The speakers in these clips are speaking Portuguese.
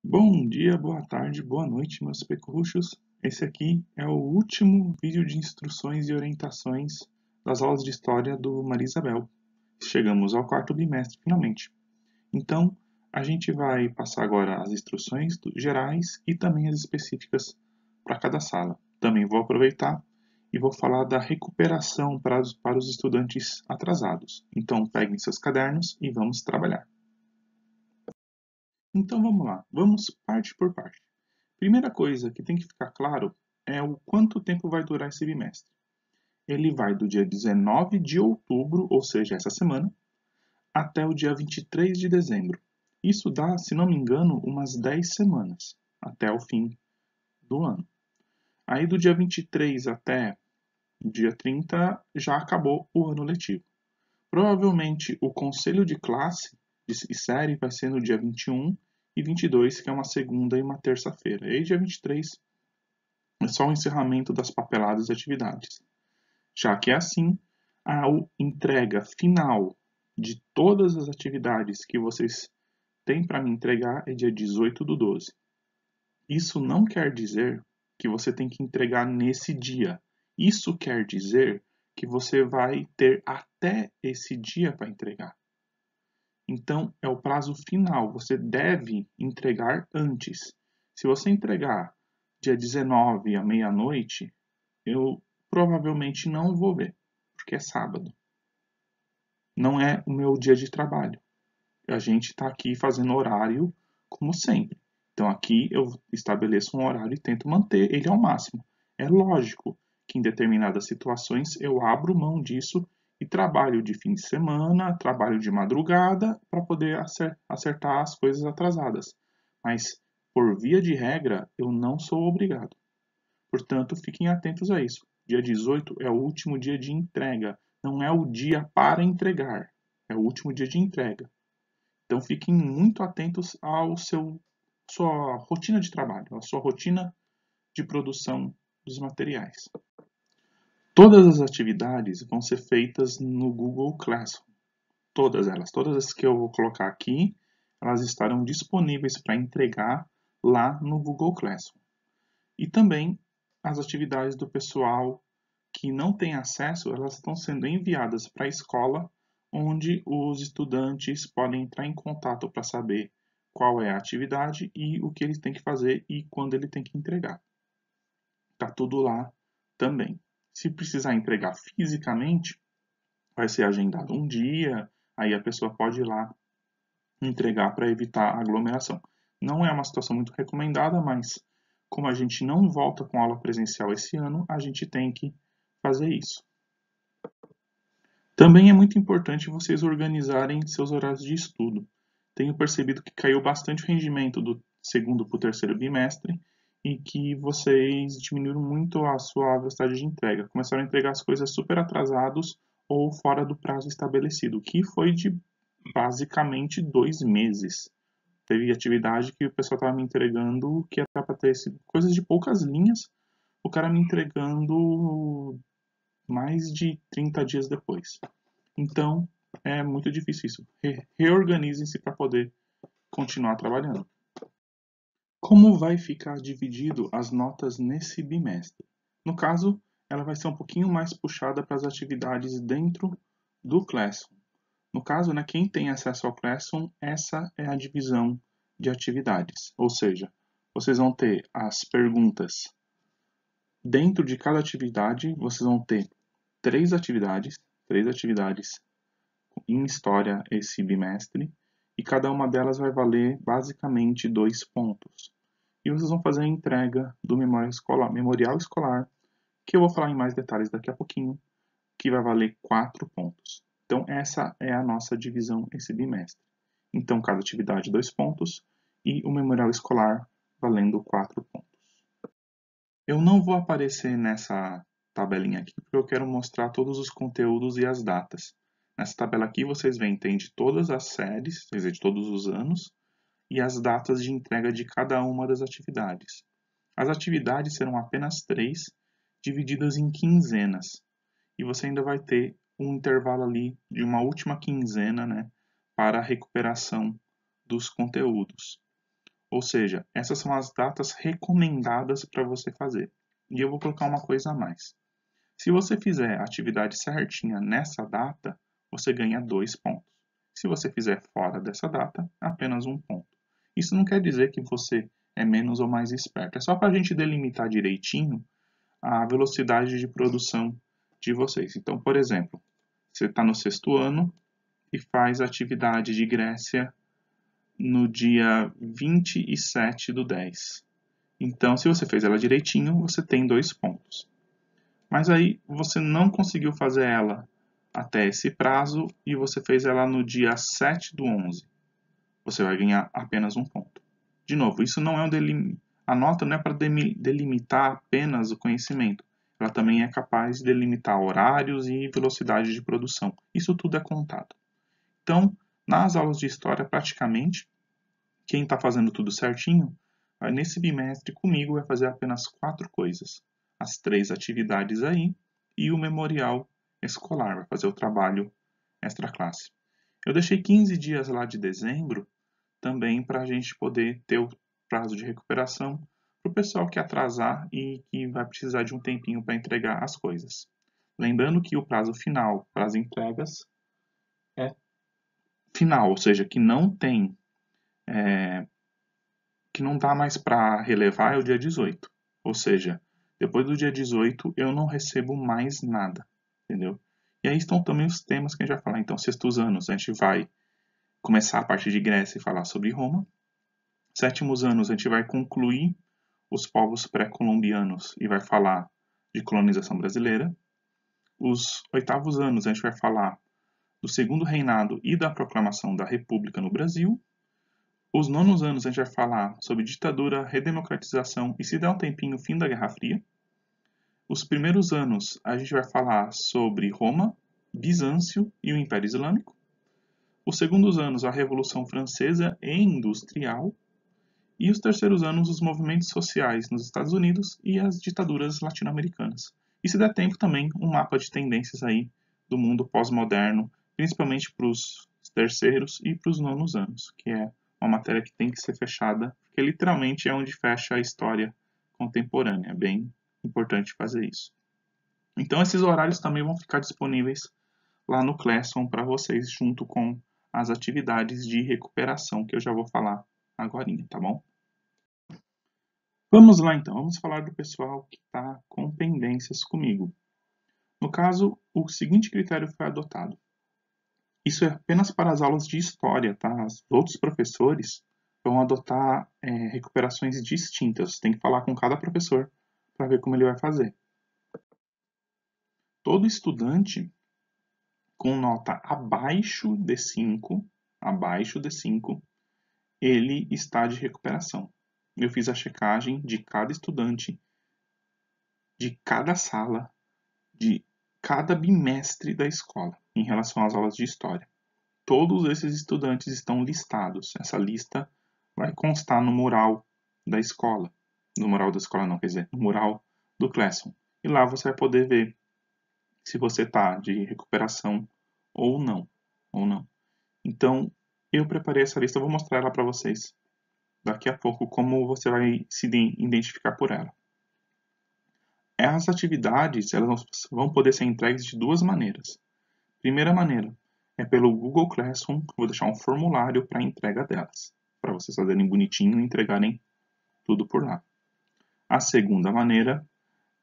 Bom dia, boa tarde, boa noite, meus pecuruchos. Esse aqui é o último vídeo de instruções e orientações das aulas de História do Maria Isabel. Chegamos ao quarto bimestre, finalmente. Então, a gente vai passar agora as instruções gerais e também as específicas para cada sala. Também vou aproveitar e vou falar da recuperação para os estudantes atrasados. Então, peguem seus cadernos e vamos trabalhar. Então, vamos lá. Vamos parte por parte. Primeira coisa que tem que ficar claro é o quanto tempo vai durar esse bimestre. Ele vai do dia 19 de outubro, ou seja, essa semana, até o dia 23 de dezembro. Isso dá, se não me engano, umas 10 semanas, até o fim do ano. Aí do dia 23 até o dia 30 já acabou o ano letivo. Provavelmente o conselho de classe e série vai ser no dia 21 e 22, que é uma segunda e uma terça-feira. E aí dia 23 é só o encerramento das papeladas e atividades. Já que é assim, a entrega final de todas as atividades que vocês têm para me entregar é dia 18/12. Isso não quer dizer que você tem que entregar nesse dia. Isso quer dizer que você vai ter até esse dia para entregar. Então, é o prazo final. Você deve entregar antes. Se você entregar dia 19 à meia-noite, eu provavelmente não vou ver, porque é sábado. Não é o meu dia de trabalho. A gente está aqui fazendo horário como sempre. Então aqui eu estabeleço um horário e tento manter ele ao máximo. É lógico que em determinadas situações eu abro mão disso e trabalho de fim de semana, trabalho de madrugada para poder acertar as coisas atrasadas. Mas por via de regra, eu não sou obrigado. Portanto, fiquem atentos a isso. Dia 18 é o último dia de entrega, não é o dia para entregar, é o último dia de entrega. Então fiquem muito atentos ao sua rotina de trabalho, à sua rotina de produção dos materiais. Todas as atividades vão ser feitas no Google Classroom. Todas as que eu vou colocar aqui, elas estarão disponíveis para entregar lá no Google Classroom. E também as atividades do pessoal que não tem acesso, elas estão sendo enviadas para a escola, onde os estudantes podem entrar em contato para saber qual é a atividade e o que eles têm que fazer e quando ele tem que entregar. Está tudo lá também. Se precisar entregar fisicamente, vai ser agendado um dia, aí a pessoa pode ir lá entregar para evitar aglomeração. Não é uma situação muito recomendada, mas como a gente não volta com aula presencial esse ano, a gente tem que fazer isso. Também é muito importante vocês organizarem seus horários de estudo. Tenho percebido que caiu bastante o rendimento do segundo para o terceiro bimestre e que vocês diminuíram muito a sua velocidade de entrega. Começaram a entregar as coisas super atrasados ou fora do prazo estabelecido, que foi de basicamente 2 meses. Teve atividade que o pessoal estava me entregando que era para ter sido coisas de poucas linhas, o cara me entregando mais de 30 dias depois. Então, é muito difícil isso. Reorganizem-se para poder continuar trabalhando. Como vai ficar dividido as notas nesse bimestre? No caso, ela vai ser um pouquinho mais puxada para as atividades dentro do Classroom. No caso, né, quem tem acesso ao Classroom, essa é a divisão de atividades. Ou seja, vocês vão ter as perguntas. Dentro de cada atividade, vocês vão ter três atividades em história esse bimestre, e cada uma delas vai valer basicamente 2 pontos. E vocês vão fazer a entrega do memorial escolar, que eu vou falar em mais detalhes daqui a pouquinho, que vai valer 4 pontos. Então essa é a nossa divisão esse bimestre. Então cada atividade 2 pontos e o memorial escolar valendo 4 pontos. Eu não vou aparecer nessa tabelinha aqui porque eu quero mostrar todos os conteúdos e as datas. Nessa tabela aqui vocês veem, tem de todas as séries, quer dizer, de todos os anos, e as datas de entrega de cada uma das atividades. As atividades serão apenas 3, divididas em quinzenas. E você ainda vai ter um intervalo ali de uma última quinzena, né, para a recuperação dos conteúdos. Ou seja, essas são as datas recomendadas para você fazer. E eu vou colocar uma coisa a mais. Se você fizer a atividade certinha nessa data, você ganha 2 pontos. Se você fizer fora dessa data, apenas 1 ponto. Isso não quer dizer que você é menos ou mais esperto. É só para a gente delimitar direitinho a velocidade de produção de vocês. Então, por exemplo, você está no 6º ano e faz a atividade de Grécia no dia 27/10. Então, se você fez ela direitinho, você tem 2 pontos. Mas aí você não conseguiu fazer ela até esse prazo e você fez ela no dia 7/11. Você vai ganhar apenas 1 ponto. De novo, isso não é a nota não é para delimitar apenas o conhecimento. Ela também é capaz de delimitar horários e velocidade de produção. Isso tudo é contado. Então, nas aulas de história, praticamente, quem está fazendo tudo certinho, nesse bimestre comigo vai fazer apenas 4 coisas. As 3 atividades aí e o memorial escolar, vai fazer o trabalho extra classe. Eu deixei 15 dias lá de dezembro também para a gente poder ter o prazo de recuperação para o pessoal que atrasar e que vai precisar de um tempinho para entregar as coisas. Lembrando que o prazo final para as entregas é final, ou seja, que não tem que não dá mais para relevar é o dia 18. Ou seja, depois do dia 18 eu não recebo mais nada, entendeu? E aí estão também os temas que a gente vai falar. Então, 6º anos, a gente vai começar a partir de Grécia e falar sobre Roma. 7º anos, a gente vai concluir os povos pré-colombianos e vai falar de colonização brasileira. Os 8º anos, a gente vai falar do 2º reinado e da proclamação da República no Brasil. Os 9º anos a gente vai falar sobre ditadura, redemocratização e, se der um tempinho, fim da Guerra Fria. Os primeiros anos a gente vai falar sobre Roma, Bizâncio e o Império Islâmico. Os segundos anos a Revolução Francesa e Industrial. E os terceiros anos os movimentos sociais nos Estados Unidos e as ditaduras latino-americanas. E se der tempo também um mapa de tendências aí do mundo pós-moderno, principalmente para os terceiros e para os 9º anos, que é uma matéria que tem que ser fechada, porque literalmente é onde fecha a história contemporânea. É bem importante fazer isso. Então esses horários também vão ficar disponíveis lá no Classroom para vocês, junto com as atividades de recuperação que eu já vou falar agorinha, tá bom? Vamos lá então, vamos falar do pessoal que está com pendências comigo. No caso, o seguinte critério foi adotado. Isso é apenas para as aulas de história, tá? Os outros professores vão adotar recuperações distintas. Tem que falar com cada professor para ver como ele vai fazer. Todo estudante com nota abaixo de 5, ele está de recuperação. Eu fiz a checagem de cada estudante, de cada sala, de cada bimestre da escola, em relação às aulas de história. Todos esses estudantes estão listados. Essa lista vai constar no mural da escola. No mural da escola não, quer dizer, no mural do Classroom. E lá você vai poder ver se você está de recuperação ou não. Então, eu preparei essa lista, eu vou mostrar ela para vocês daqui a pouco, como você vai se identificar por ela. Essas atividades elas vão poder ser entregues de 2 maneiras. Primeira maneira é pelo Google Classroom, vou deixar um formulário para entrega delas, para vocês fazerem bonitinho e entregarem tudo por lá. A segunda maneira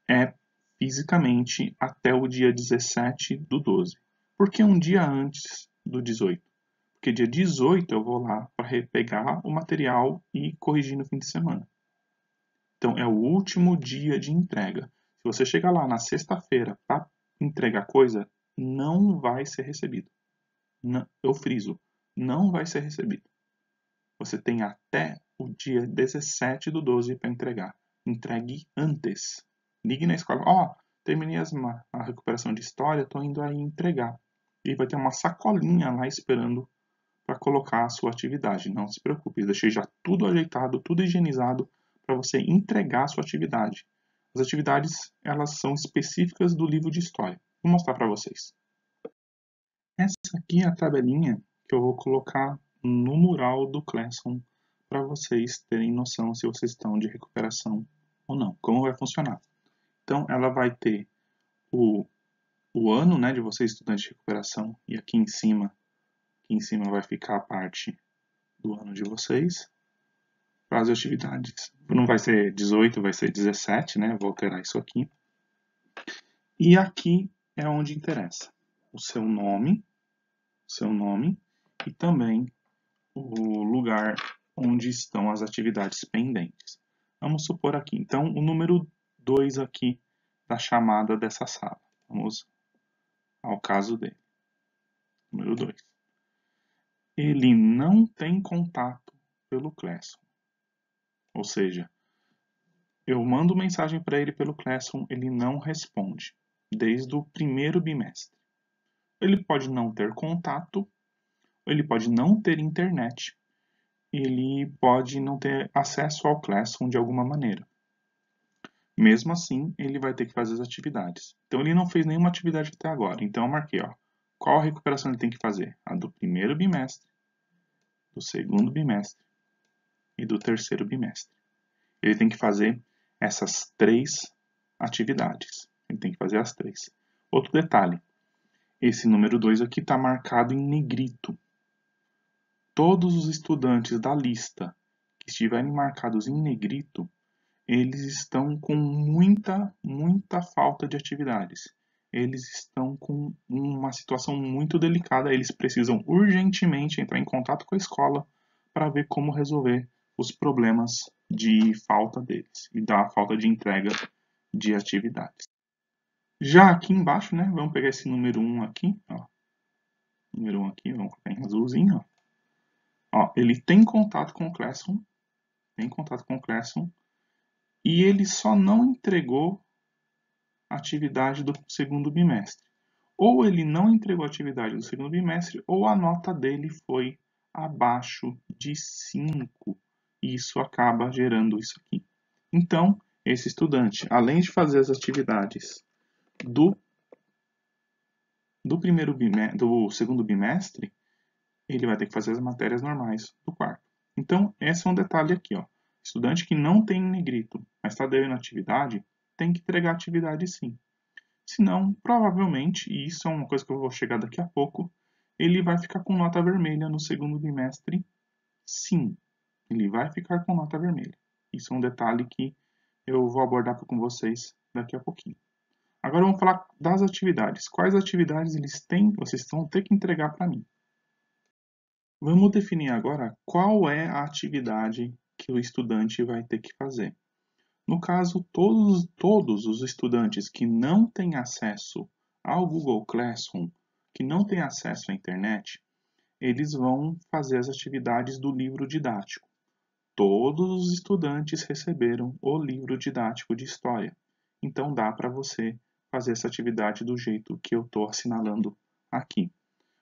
é fisicamente até o dia 17/12. Por que um dia antes do 18? Porque dia 18 eu vou lá para repegar o material e corrigir no fim de semana. Então é o último dia de entrega. Se você chegar lá na sexta-feira para entregar coisa, não vai ser recebido. Não, eu friso, não vai ser recebido. Você tem até o dia 17/12 para entregar. Entregue antes. Ligue na escola. Terminei a recuperação de história, estou indo aí entregar. E vai ter uma sacolinha lá esperando para colocar a sua atividade. Não se preocupe, eu deixei já tudo ajeitado, tudo higienizado para você entregar a sua atividade. As atividades, elas são específicas do livro de história. Vou mostrar para vocês. Essa aqui é a tabelinha que eu vou colocar no mural do Classroom para vocês terem noção se vocês estão de recuperação ou não, como vai funcionar. Então, ela vai ter o ano, né, de você estudante de recuperação, e aqui em cima vai ficar a parte do ano de vocês. Para as atividades, não vai ser 18, vai ser 17, né, vou alterar isso aqui. E aqui é onde interessa o seu nome e também o lugar onde estão as atividades pendentes. Vamos supor aqui, então, o número 2 aqui da chamada dessa sala. Vamos ao caso dele. Número 2. Ele não tem contato pelo Classroom. Ou seja, eu mando mensagem para ele pelo Classroom, ele não responde, desde o primeiro bimestre. Ele pode não ter contato, ele pode não ter internet, ele pode não ter acesso ao Classroom de alguma maneira. Mesmo assim, ele vai ter que fazer as atividades. Então, ele não fez nenhuma atividade até agora. Então, eu marquei, ó, qual a recuperação ele tem que fazer? A do primeiro bimestre, do segundo bimestre e do terceiro bimestre. Ele tem que fazer essas 3 atividades. Ele tem que fazer as 3. Outro detalhe, esse número 2 aqui está marcado em negrito. Todos os estudantes da lista que estiverem marcados em negrito, eles estão com muita falta de atividades. Eles estão com uma situação muito delicada, eles precisam urgentemente entrar em contato com a escola para ver como resolver os problemas de falta deles e da falta de entrega de atividades. Já aqui embaixo, né, vamos pegar esse número 1 aqui, ó. Número 1 aqui, vamos colocar em azulzinho, ó, ele tem contato com o Classroom, e ele só não entregou a atividade do segundo bimestre. Ou ele não entregou a atividade do segundo bimestre, ou a nota dele foi abaixo de 5. E isso acaba gerando isso aqui. Então, esse estudante, além de fazer as atividades do segundo bimestre, ele vai ter que fazer as matérias normais do quarto. Então, esse é um detalhe aqui, ó. Estudante que não tem negrito, mas está devendo atividade, tem que entregar a atividade sim. Senão, provavelmente, e isso é uma coisa que eu vou chegar daqui a pouco, ele vai ficar com nota vermelha no segundo bimestre, sim. Ele vai ficar com nota vermelha. Isso é um detalhe que eu vou abordar com vocês daqui a pouquinho. Agora vamos falar das atividades. Quais atividades vocês vão ter que entregar para mim? Vamos definir agora qual é a atividade que o estudante vai ter que fazer. No caso, todos os estudantes que não têm acesso ao Google Classroom, que não têm acesso à internet, eles vão fazer as atividades do livro didático. Todos os estudantes receberam o livro didático de história. Então dá para você fazer essa atividade do jeito que eu estou assinalando aqui.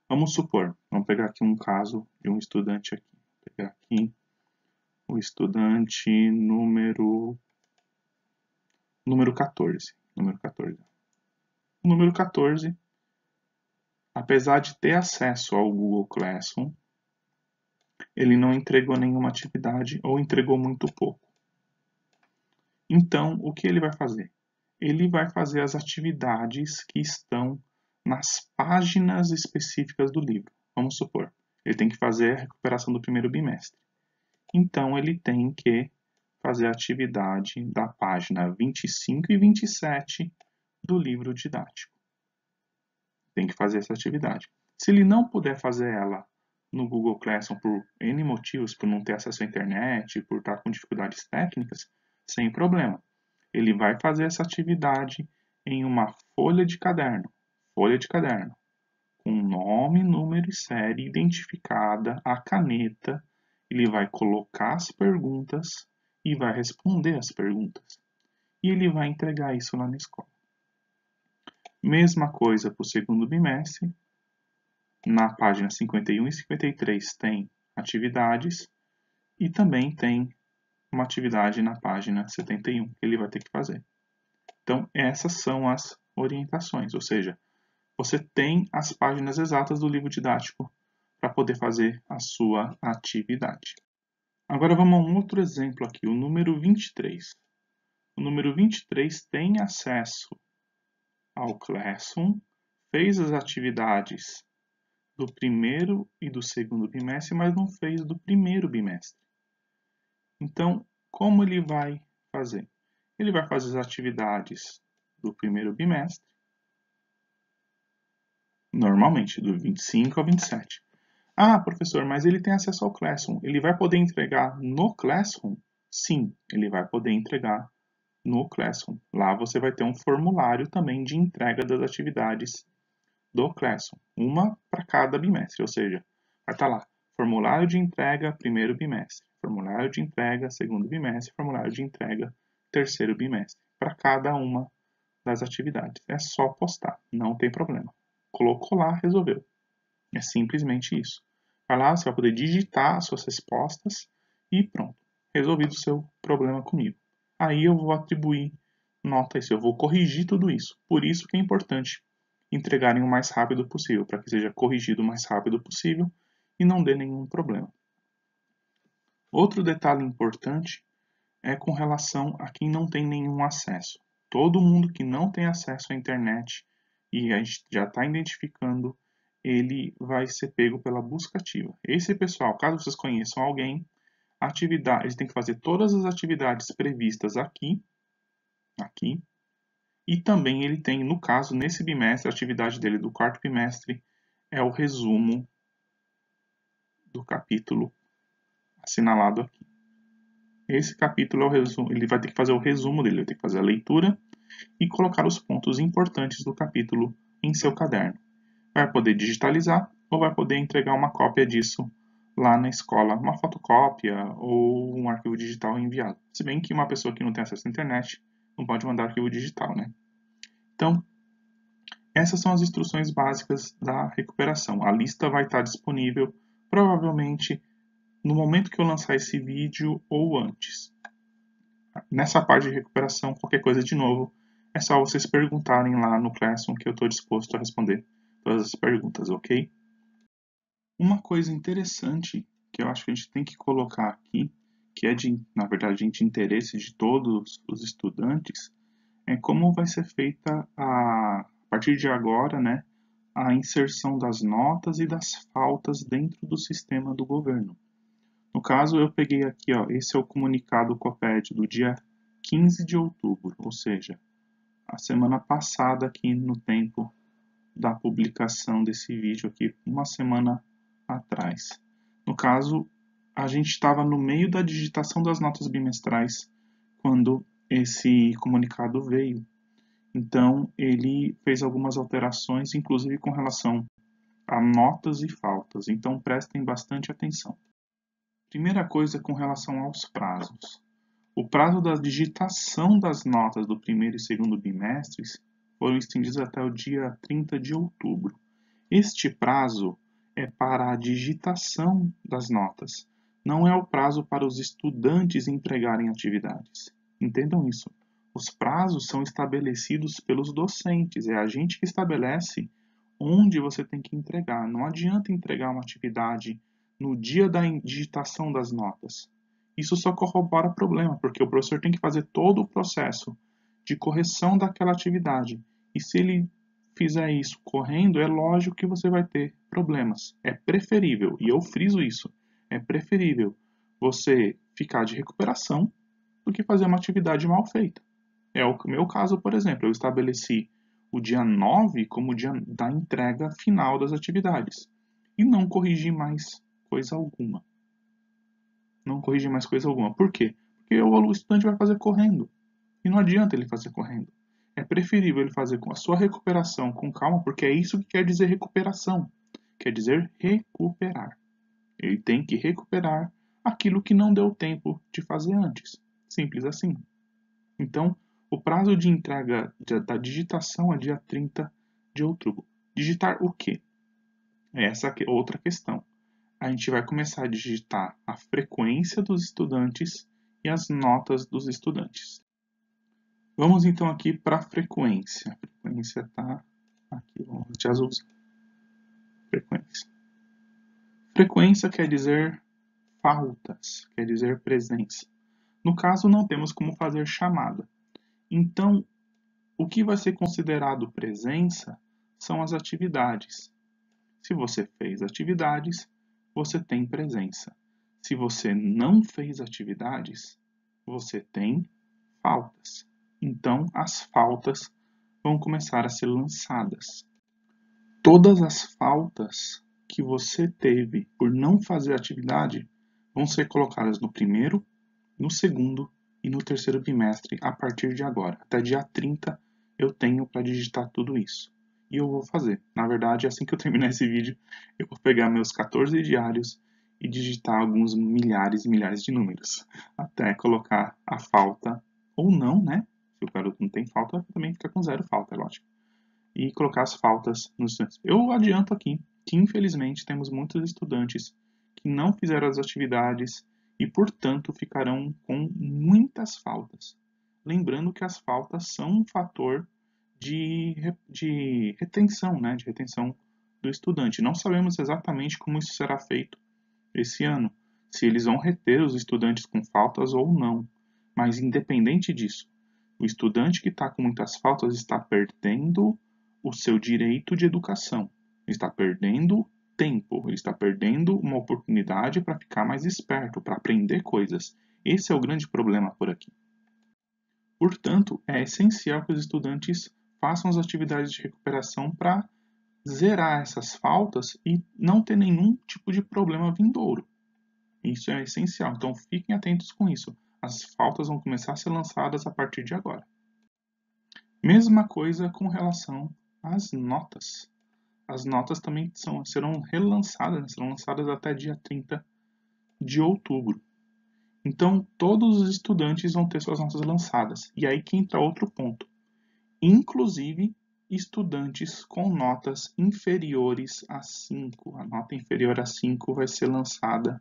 Vamos supor, vamos pegar aqui um caso de um estudante aqui. Vou pegar aqui o estudante número 14. O número 14, apesar de ter acesso ao Google Classroom, ele não entregou nenhuma atividade ou entregou muito pouco. Então, o que ele vai fazer? Ele vai fazer as atividades que estão nas páginas específicas do livro. Vamos supor, ele tem que fazer a recuperação do primeiro bimestre. Então, ele tem que fazer a atividade da página 25 e 27 do livro didático. Tem que fazer essa atividade. Se ele não puder fazer ela no Google Classroom por N motivos, por não ter acesso à internet, por estar com dificuldades técnicas, sem problema. Ele vai fazer essa atividade em uma folha de caderno, com nome, número e série identificada, a caneta. Ele vai colocar as perguntas e vai responder as perguntas. E ele vai entregar isso lá na escola. Mesma coisa para o segundo bimestre. Na página 51 e 53 tem atividades e também tem uma atividade na página 71 que ele vai ter que fazer. Então, essas são as orientações, ou seja, você tem as páginas exatas do livro didático para poder fazer a sua atividade. Agora vamos a um outro exemplo aqui, o número 23. O número 23 tem acesso ao Classroom, fez as atividades do primeiro e do segundo bimestre, mas não fez do primeiro bimestre. Então, como ele vai fazer? Ele vai fazer as atividades do primeiro bimestre, normalmente, do 25 ao 27. Ah, professor, mas ele tem acesso ao Classroom. Ele vai poder entregar no Classroom? Sim, ele vai poder entregar no Classroom. Lá você vai ter um formulário também de entrega das atividades do Classroom, uma para cada bimestre, ou seja, vai estar lá, formulário de entrega primeiro bimestre, formulário de entrega segundo bimestre, formulário de entrega terceiro bimestre, para cada uma das atividades. É só postar, não tem problema. Colocou lá, resolveu. É simplesmente isso. Vai lá, você vai poder digitar as suas respostas e pronto. Resolvido o seu problema comigo. Aí eu vou atribuir nota a isso, eu vou corrigir tudo isso. Por isso que é importante entregarem o mais rápido possível, para que seja corrigido o mais rápido possível e não dê nenhum problema. Outro detalhe importante é com relação a quem não tem nenhum acesso. Todo mundo que não tem acesso à internet e a gente já está identificando, ele vai ser pego pela busca ativa. Esse pessoal, caso vocês conheçam alguém, eles têm que fazer todas as atividades previstas aqui, e também ele tem, no caso, nesse bimestre, a atividade dele do quarto bimestre é o resumo do capítulo assinalado aqui. Esse capítulo é o resumo, ele vai ter que fazer o resumo dele, vai ter que fazer a leitura e colocar os pontos importantes do capítulo em seu caderno. Vai poder digitalizar ou vai poder entregar uma cópia disso lá na escola, uma fotocópia ou um arquivo digital enviado. Se bem que uma pessoa que não tem acesso à internet não pode mandar arquivo digital, né? Então, essas são as instruções básicas da recuperação. A lista vai estar disponível provavelmente no momento que eu lançar esse vídeo ou antes. Nessa parte de recuperação, qualquer coisa de novo, é só vocês perguntarem lá no Classroom que eu estou disposto a responder todas as perguntas, ok? Uma coisa interessante que eu acho que a gente tem que colocar aqui, que é na verdade, de interesse de todos os estudantes, é como vai ser feita a partir de agora, né, a inserção das notas e das faltas dentro do sistema do governo. No caso, eu peguei aqui, ó, esse é o comunicado COPED do dia 15 de outubro, ou seja, a semana passada aqui no tempo da publicação desse vídeo aqui, uma semana atrás. No caso, a gente estava no meio da digitação das notas bimestrais quando esse comunicado veio. Então, ele fez algumas alterações, inclusive com relação a notas e faltas. Então, prestem bastante atenção. Primeira coisa com relação aos prazos. O prazo da digitação das notas do primeiro e segundo bimestres foram estendidos até o dia 30 de outubro. Este prazo é para a digitação das notas, não é o prazo para os estudantes entregarem atividades. Entendam isso. Os prazos são estabelecidos pelos docentes, é a gente que estabelece onde você tem que entregar. Não adianta entregar uma atividade no dia da digitação das notas. Isso só corrobora o problema, porque o professor tem que fazer todo o processo de correção daquela atividade. E se ele fizer isso correndo, é lógico que você vai ter problemas. É preferível, e eu friso isso, é preferível você ficar de recuperação do que fazer uma atividade mal feita. É o meu caso, por exemplo, eu estabeleci o dia 9 como o dia da entrega final das atividades e não corrigi mais coisa alguma. Não corrigi mais coisa alguma. Por quê? Porque o estudante vai fazer correndo. E não adianta ele fazer correndo. É preferível ele fazer com a sua recuperação com calma, porque é isso que quer dizer recuperação. Quer dizer recuperar. Ele tem que recuperar aquilo que não deu tempo de fazer antes. Simples assim. Então, o prazo de entrega da digitação é dia 30 de outubro. Digitar o quê? Essa é outra questão. A gente vai começar a digitar a frequência dos estudantes e as notas dos estudantes. Vamos então aqui para a frequência. A frequência está aqui, vamos de azul. Frequência. Frequência quer dizer faltas, quer dizer presença. No caso, não temos como fazer chamada. Então, o que vai ser considerado presença são as atividades. Se você fez atividades, você tem presença. Se você não fez atividades, você tem faltas. Então, as faltas vão começar a ser lançadas. Todas as faltas que você teve por não fazer atividade vão ser colocadas no primeiro, no segundo e no terceiro bimestre a partir de agora. Até dia 30 eu tenho para digitar tudo isso. E eu vou fazer. Na verdade, assim que eu terminar esse vídeo, eu vou pegar meus 14 diários e digitar alguns milhares e milhares de números. Até colocar a falta, ou não, né? Se o garoto não tem falta, também fica com zero falta, é lógico. E colocar as faltas nos estudantes. Eu adianto aqui que, infelizmente, temos muitos estudantes que não fizeram as atividades e, portanto, ficarão com muitas faltas. Lembrando que as faltas são um fator de retenção, né? De retenção do estudante. Não sabemos exatamente como isso será feito esse ano, se eles vão reter os estudantes com faltas ou não. Mas, independente disso, o estudante que está com muitas faltas está perdendo o seu direito de educação, está perdendo tempo, ele está perdendo uma oportunidade para ficar mais esperto, para aprender coisas. Esse é o grande problema por aqui. Portanto, é essencial que os estudantes façam as atividades de recuperação para zerar essas faltas e não ter nenhum tipo de problema vindouro. Isso é essencial, então fiquem atentos com isso. As faltas vão começar a ser lançadas a partir de agora. Mesma coisa com relação às notas. As notas também serão relançadas, né? Serão lançadas até dia 30 de outubro. Então, todos os estudantes vão ter suas notas lançadas. E aí que entra outro ponto. Inclusive, estudantes com notas inferiores a 5. A nota inferior a 5 vai ser lançada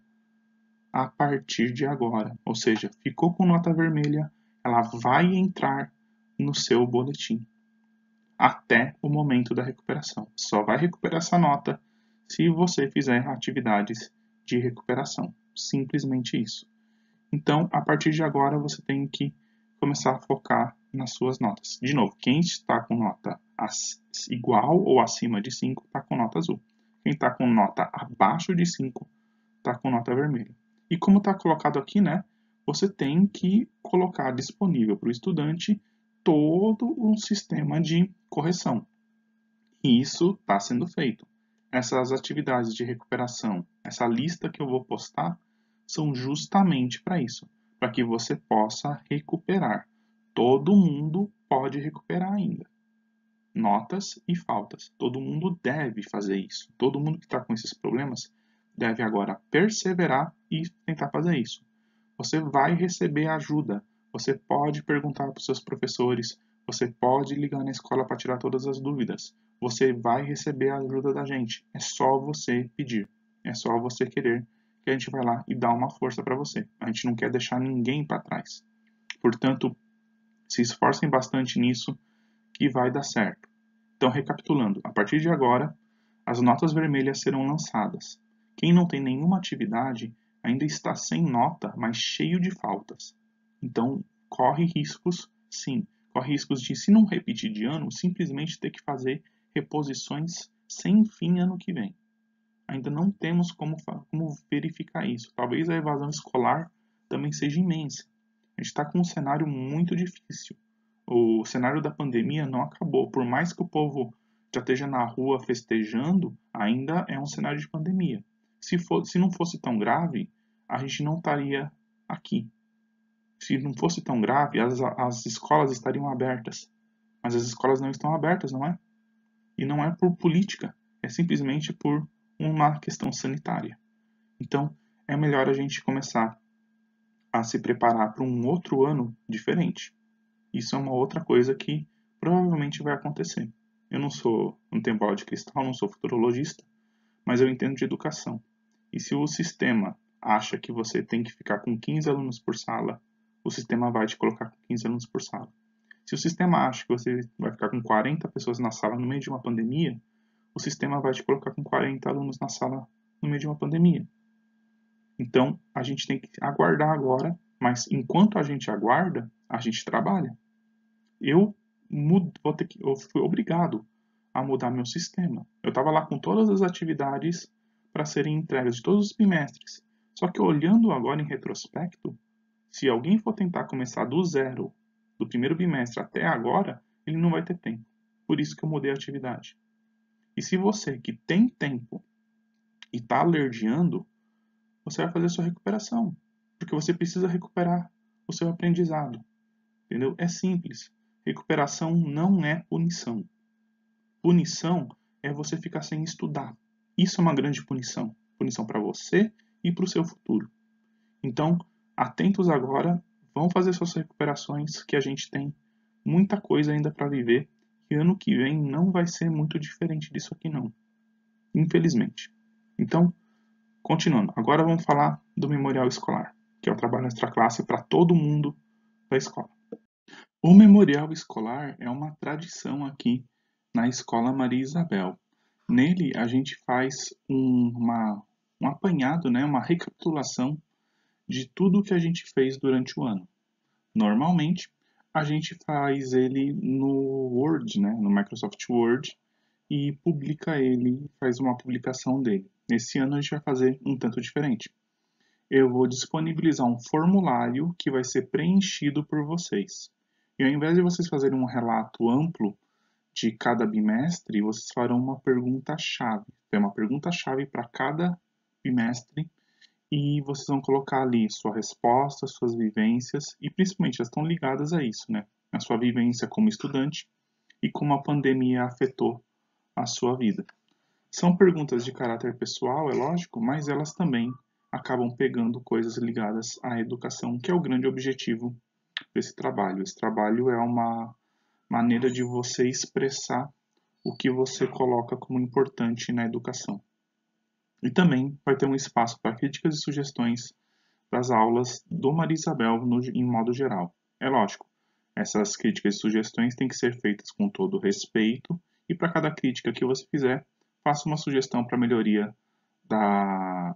a partir de agora. Ou seja, ficou com nota vermelha, ela vai entrar no seu boletim até o momento da recuperação. Só vai recuperar essa nota se você fizer atividades de recuperação. Simplesmente isso. Então, a partir de agora, você tem que começar a focar nas suas notas. De novo, quem está com nota igual ou acima de 5 está com nota azul. Quem está com nota abaixo de 5 está com nota vermelha. E como está colocado aqui, né, você tem que colocar disponível para o estudante todo um sistema de correção. E isso está sendo feito. Essas atividades de recuperação, essa lista que eu vou postar, são justamente para isso, para que você possa recuperar. Todo mundo pode recuperar ainda. Notas e faltas. Todo mundo deve fazer isso. Todo mundo que está com esses problemas deve agora perseverar e tentar fazer isso. Você vai receber ajuda. Você pode perguntar para os seus professores. Você pode ligar na escola para tirar todas as dúvidas. Você vai receber a ajuda da gente. É só você pedir. É só você querer que a gente vai lá e dá uma força para você. A gente não quer deixar ninguém para trás. Portanto, se esforcem bastante nisso que vai dar certo. Então, recapitulando, a partir de agora, as notas vermelhas serão lançadas. Quem não tem nenhuma atividade ainda está sem nota, mas cheio de faltas. Então, corre riscos, sim. Corre riscos de, se não repetir de ano, simplesmente ter que fazer reposições sem fim ano que vem. Ainda não temos como verificar isso. Talvez a evasão escolar também seja imensa. A gente está com um cenário muito difícil. O cenário da pandemia não acabou. Por mais que o povo já esteja na rua festejando, ainda é um cenário de pandemia. Se não fosse tão grave, a gente não estaria aqui. Se não fosse tão grave, as escolas estariam abertas. Mas as escolas não estão abertas, não é? E não é por política, é simplesmente por uma questão sanitária. Então, é melhor a gente começar a se preparar para um outro ano diferente. Isso é uma outra coisa que provavelmente vai acontecer. Eu não tenho bola de cristal, não sou futurologista, mas eu entendo de educação. E se o sistema acha que você tem que ficar com 15 alunos por sala, o sistema vai te colocar com 15 alunos por sala. Se o sistema acha que você vai ficar com 40 pessoas na sala no meio de uma pandemia, o sistema vai te colocar com 40 alunos na sala no meio de uma pandemia. Então, a gente tem que aguardar agora, mas enquanto a gente aguarda, a gente trabalha. Eu eu fui obrigado a mudar meu sistema. Eu estava lá com todas as atividades para serem entregues de todos os bimestres. Só que olhando agora em retrospecto, se alguém for tentar começar do zero, do primeiro bimestre até agora, ele não vai ter tempo. Por isso que eu mudei a atividade. E se você que tem tempo e está alergiando, você vai fazer sua recuperação. Porque você precisa recuperar o seu aprendizado. Entendeu? É simples. Recuperação não é punição. Punição é você ficar sem estudar. Isso é uma grande punição. Punição para você e para o seu futuro. Então, atentos agora, vão fazer suas recuperações, que a gente tem muita coisa ainda para viver. E ano que vem não vai ser muito diferente disso aqui não. Infelizmente. Então, continuando. Agora vamos falar do memorial escolar, que é o trabalho extraclasse para todo mundo da escola. O memorial escolar é uma tradição aqui na Escola Maria Isabel. Nele a gente faz um apanhado, né, uma recapitulação de tudo que a gente fez durante o ano. Normalmente a gente faz ele no Word, né, no Microsoft Word, e publica ele, faz uma publicação dele. Esse ano a gente vai fazer um tanto diferente. Eu vou disponibilizar um formulário que vai ser preenchido por vocês. E ao invés de vocês fazerem um relato amplo de cada bimestre, vocês farão uma pergunta-chave. Tem uma pergunta-chave para cada bimestre e vocês vão colocar ali sua resposta, suas vivências e principalmente elas estão ligadas a isso, né? A sua vivência como estudante e como a pandemia afetou a sua vida. São perguntas de caráter pessoal, é lógico, mas elas também acabam pegando coisas ligadas à educação, que é o grande objetivo desse trabalho. Esse trabalho é uma maneira de você expressar o que você coloca como importante na educação. E também vai ter um espaço para críticas e sugestões das aulas do Maria Isabel em modo geral. É lógico, essas críticas e sugestões têm que ser feitas com todo respeito e para cada crítica que você fizer, faça uma sugestão para melhoria da,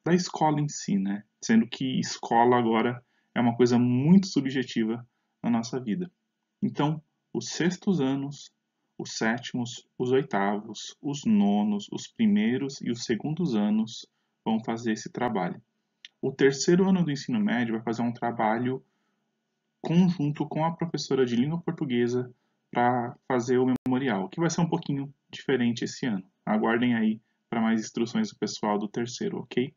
da escola em si, né? Sendo que escola agora é uma coisa muito subjetiva na nossa vida. Então, os sextos anos, os sétimos, os oitavos, os nonos, os primeiros e os segundos anos vão fazer esse trabalho. O terceiro ano do ensino médio vai fazer um trabalho conjunto com a professora de língua portuguesa para fazer o memorial, que vai ser um pouquinho diferente esse ano. Aguardem aí para mais instruções do pessoal do terceiro, ok?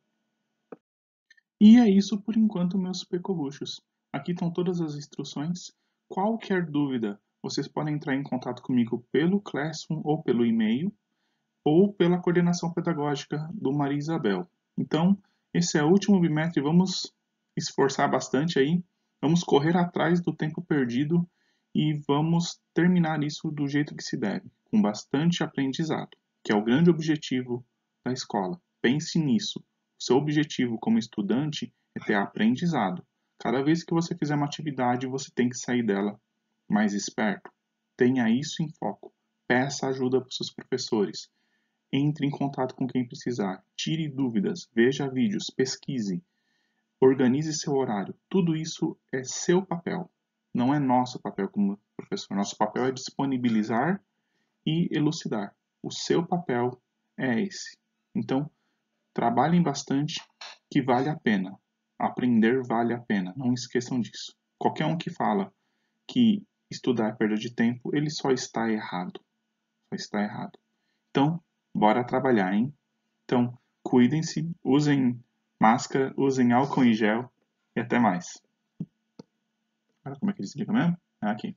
E é isso por enquanto, meus pecorruchos. Aqui estão todas as instruções. Qualquer dúvida, vocês podem entrar em contato comigo pelo Classroom ou pelo e-mail, ou pela coordenação pedagógica do Maria Isabel. Então, esse é o último bimestre, vamos esforçar bastante aí, vamos correr atrás do tempo perdido e vamos terminar isso do jeito que se deve, com bastante aprendizado, que é o grande objetivo da escola. Pense nisso. O seu objetivo como estudante é ter aprendizado. Cada vez que você fizer uma atividade, você tem que sair dela mais esperto. Tenha isso em foco. Peça ajuda para os seus professores. Entre em contato com quem precisar. Tire dúvidas. Veja vídeos. Pesquise. Organize seu horário. Tudo isso é seu papel. Não é nosso papel como professor. Nosso papel é disponibilizar e elucidar. O seu papel é esse. Então, trabalhem bastante, que vale a pena. Aprender vale a pena. Não esqueçam disso. Qualquer um que fala que estudar é perda de tempo, ele só está errado. Só está errado. Então, bora trabalhar, hein? Então, cuidem-se, usem máscara, usem álcool em gel e até mais. Como é que eles ligam mesmo? Aqui.